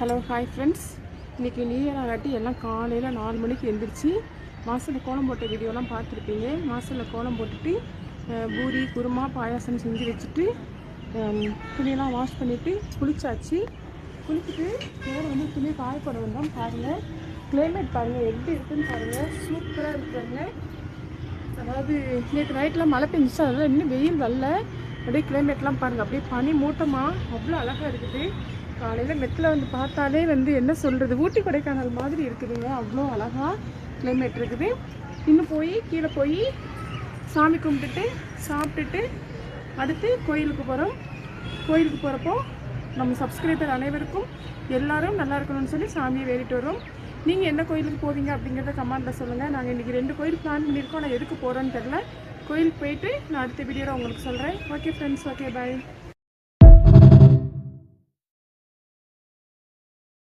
Hello hi friends. இன்றைக்கி new year ஆகாட்டி எல்லாம் காலையில் 4 மணிக்கு எழுந்திரிச்சு வாசலில் கோலம் போட்ட வீடியோலாம் பார்த்துருப்பீங்க. வாசலில் கோலம் போட்டுட்டு பூரி குருமா பாயாசம் செஞ்சு வச்சுட்டு துணியெல்லாம் வாஷ் பண்ணிவிட்டு குளிச்சாச்சு. குளிச்சுட்டு வேறு வந்து துணியை காயப்பட வந்தோம். பாருங்கள் கிளைமேட் பாருங்கள் எப்படி இருக்குதுன்னு பாருங்கள், சூப்பராக இருக்கிறாங்க. அதாவது நேற்று நைட்லாம் மழை பெஞ்சிச்சு, அதெல்லாம் இன்னும் வெயில் வரல. அப்படியே கிளைமேட்லாம் பாருங்கள், அப்படியே பனி மூட்டமாக அவ்வளோ அழகாக இருக்குது. காலையில் மெத்தில் வந்து பார்த்தாலே வந்து என்ன சொல்கிறது, ஊட்டி கொடைக்கானல் மாதிரி இருக்குதுங்க. அவ்வளோ அழகாக கிளைமேட் இருக்குது. இன்னும் போய் கீழே போய் சாமி கும்பிட்டுட்டு சாப்பிட்டுட்டு அடுத்து கோயிலுக்கு போகிறோம். கோயிலுக்கு போகிறப்போ நம்ம சப்ஸ்கிரைபர் அனைவருக்கும் எல்லோரும் நல்லா இருக்கணும்னு சொல்லி சாமியை வேண்டிட்டு வரோம். நீங்கள் என்ன கோயிலுக்கு போவீங்க அப்படிங்கிறத கமெண்ட்டில் சொல்லுங்கள். நாங்கள் இன்றைக்கி 2 கோயில் பிளான் பண்ணியிருக்கோம். நான் எதுக்கு போகிறோன்னு தெரில. கோயிலுக்கு போயிட்டு நான் அடுத்த வீடியோவில் உங்களுக்கு சொல்கிறேன். Okay friends, okay bye.